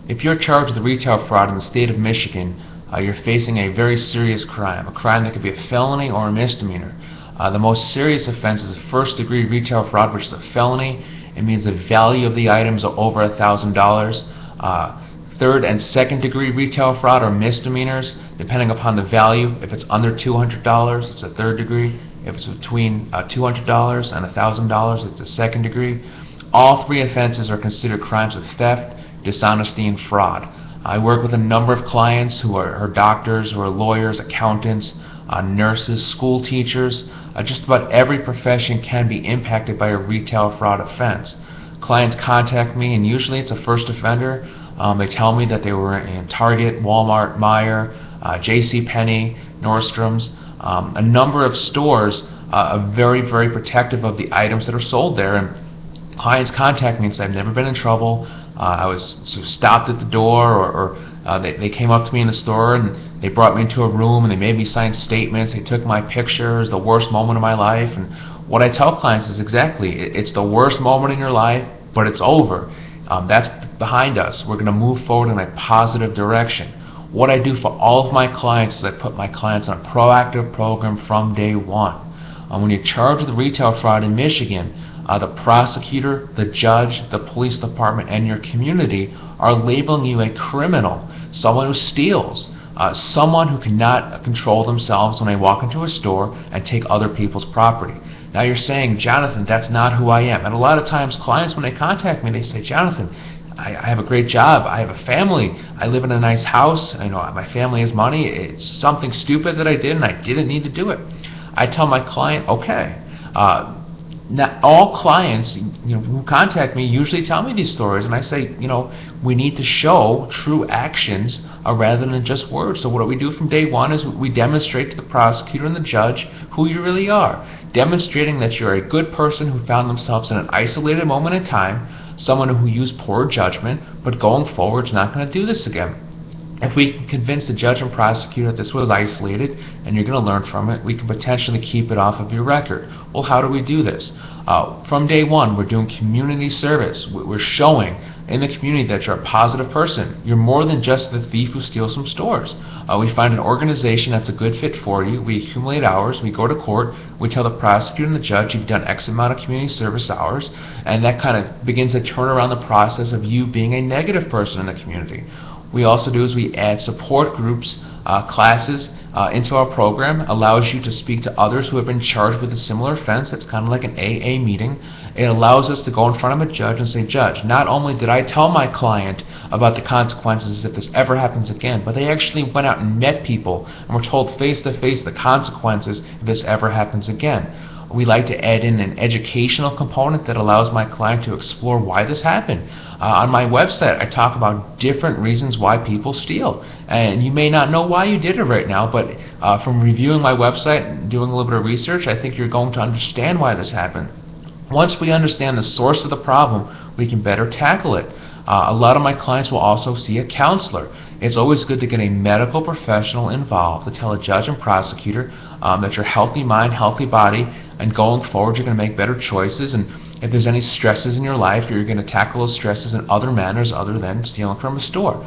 If you're charged with retail fraud in the state of Michigan, you're facing a very serious crime, a crime that could be a felony or a misdemeanor. The most serious offense is first-degree retail fraud, which is a felony. It means the value of the items are over $1,000. Third and second-degree retail fraud are misdemeanors, depending upon the value. If it's under $200, it's a third degree. If it's between $200 and $1,000, it's a second degree. All three offenses are considered crimes of theft, dishonesty, and fraud. I work with a number of clients who are doctors, who are lawyers, accountants, nurses, school teachers. Just about every profession can be impacted by a retail fraud offense. Clients contact me, and usually it's a first offender. They tell me that they were in Target, Walmart, Meijer, JCPenney, Nordstrom's. A number of stores are very, very protective of the items that are sold there. And clients contact me and say, I've never been in trouble. I was sort of stopped at the door, or they came up to me in the store and they brought me into a room and they made me sign statements. They took my pictures, the worst moment of my life. And what I tell clients is exactly, it's the worst moment in your life, but it's over. That's behind us. We're going to move forward in a positive direction. What I do for all of my clients is I put my clients on a proactive program from day one. When you're charged with retail fraud in Michigan, the prosecutor, the judge, the police department, and your community are labeling you a criminal, someone who steals, someone who cannot control themselves when they walk into a store and take other people's property. Now you're saying, Jonathan, that's not who I am. And a lot of times clients, when they contact me, they say, Jonathan, I have a great job, I have a family, I live in a nice house, my family has money, it's something stupid that I did and I didn't need to do it. I tell my client, okay. Now, all clients who contact me usually tell me these stories, and I say, we need to show true actions rather than just words. So what we do from day one is we demonstrate to the prosecutor and the judge who you really are, demonstrating that you're a good person who found themselves in an isolated moment in time, someone who used poor judgment, but going forward is not going to do this again. If we can convince the judge and prosecutor that this was isolated and you're going to learn from it, we can potentially keep it off of your record. Well, how do we do this? From day one, we're doing community service. We're showing in the community that you're a positive person. You're more than just the thief who steals from stores. We find an organization that's a good fit for you. We accumulate hours. We go to court. We tell the prosecutor and the judge you've done X amount of community service hours, and that kind of begins to turn around the process of you being a negative person in the community. We also do is we add support groups, classes into our program. Allows you to speak to others who have been charged with a similar offense. It's kind of like an AA meeting. It allows us to go in front of a judge and say, Judge, not only did I tell my client about the consequences if this ever happens again, but they actually went out and met people and were told face to face the consequences if this ever happens again. We like to add in an educational component that allows my client to explore why this happened. On my website, I talk about different reasons why people steal. And you may not know why you did it right now, but from reviewing my website and doing a little bit of research, I think you're going to understand why this happened. Once we understand the source of the problem, we can better tackle it. A lot of my clients will also see a counselor. It's always good to get a medical professional involved to tell a judge and prosecutor that you're healthy mind, healthy body, and going forward you're going to make better choices, and if there's any stresses in your life, you're going to tackle those stresses in other manners other than stealing from a store.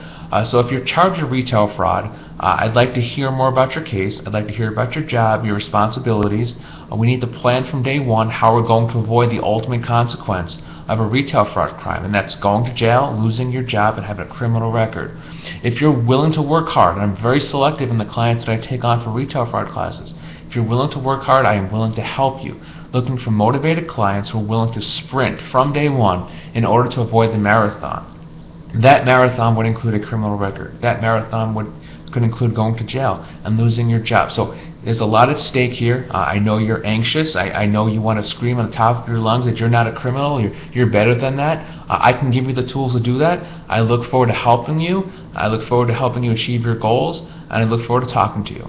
So if you're charged with retail fraud, I'd like to hear more about your case. I'd like to hear about your job, your responsibilities. We need to plan from day one how we're going to avoid the ultimate consequence of a retail fraud crime, and that's going to jail, losing your job, and having a criminal record. If you're willing to work hard, and I'm very selective in the clients that I take on for retail fraud classes, if you're willing to work hard, I am willing to help you. Looking for motivated clients who are willing to sprint from day one in order to avoid the marathon. That marathon would include a criminal record. That marathon could include going to jail and losing your job. So there's a lot at stake here. I know you're anxious. I know you want to scream on the top of your lungs that you're not a criminal. You're better than that. I can give you the tools to do that. I look forward to helping you. I look forward to helping you achieve your goals, and I look forward to talking to you.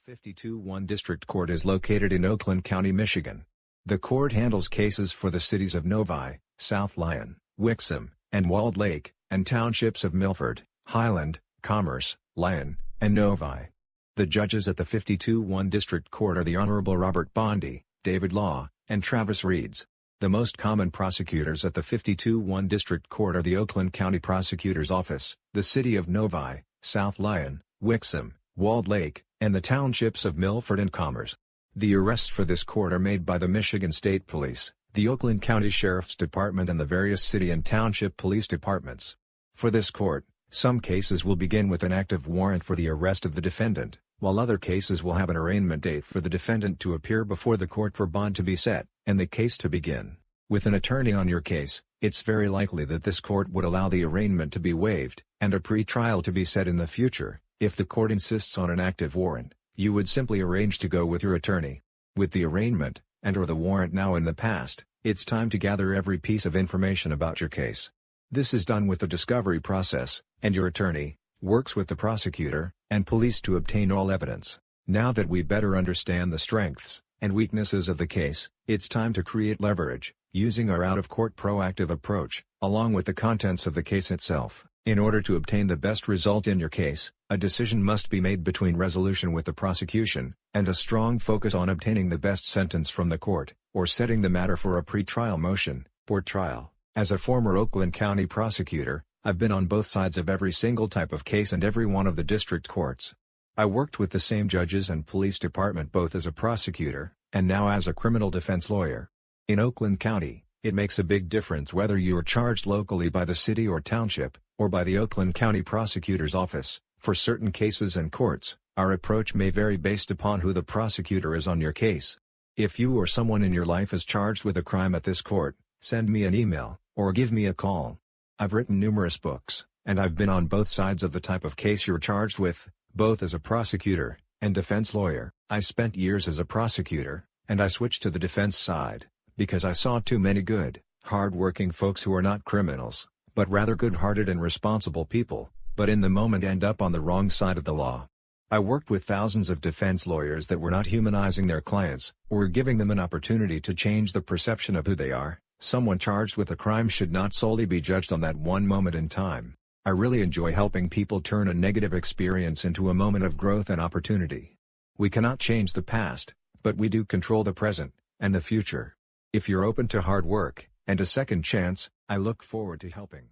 The 52-1 District Court is located in Oakland County, Michigan. The court handles cases for the cities of Novi, South Lyon, Wixom, and Walled Lake, and townships of Milford, Highland, Commerce, Lyon, and Novi. The judges at the 52-1 District Court are the Honorable Robert Bondi, David Law, and Travis Reeds. The most common prosecutors at the 52-1 District Court are the Oakland County Prosecutor's Office, the City of Novi, South Lyon, Wixom, Walled Lake, and the Townships of Milford and Commerce. The arrests for this court are made by the Michigan State Police, the Oakland County Sheriff's Department and the various city and township police departments. For this court, some cases will begin with an active warrant for the arrest of the defendant, while other cases will have an arraignment date for the defendant to appear before the court for bond to be set, and the case to begin. With an attorney on your case, it's very likely that this court would allow the arraignment to be waived, and a pre-trial to be set in the future. If the court insists on an active warrant, you would simply arrange to go with your attorney. With the arraignment, and/or the warrant now in the past, it's time to gather every piece of information about your case. This is done with the discovery process, and your attorney works with the prosecutor and police to obtain all evidence. Now that we better understand the strengths and weaknesses of the case, it's time to create leverage, using our out-of-court proactive approach, along with the contents of the case itself. In order to obtain the best result in your case, a decision must be made between resolution with the prosecution, and a strong focus on obtaining the best sentence from the court, or setting the matter for a pre-trial motion, for trial. As a former Oakland County prosecutor, I've been on both sides of every single type of case and every one of the district courts. I worked with the same judges and police department both as a prosecutor, and now as a criminal defense lawyer. In Oakland County, it makes a big difference whether you are charged locally by the city or township, or by the Oakland County Prosecutor's Office. For certain cases and courts, our approach may vary based upon who the prosecutor is on your case. If you or someone in your life is charged with a crime at this court, send me an email, or give me a call. I've written numerous books, and I've been on both sides of the type of case you're charged with, both as a prosecutor and defense lawyer. I spent years as a prosecutor, and I switched to the defense side, because I saw too many good, hard-working folks who are not criminals, but rather good-hearted and responsible people, but in the moment end up on the wrong side of the law. I worked with thousands of defense lawyers that were not humanizing their clients, or giving them an opportunity to change the perception of who they are. Someone charged with a crime should not solely be judged on that one moment in time. I really enjoy helping people turn a negative experience into a moment of growth and opportunity. We cannot change the past, but we do control the present and the future. If you're open to hard work and a second chance, I look forward to helping.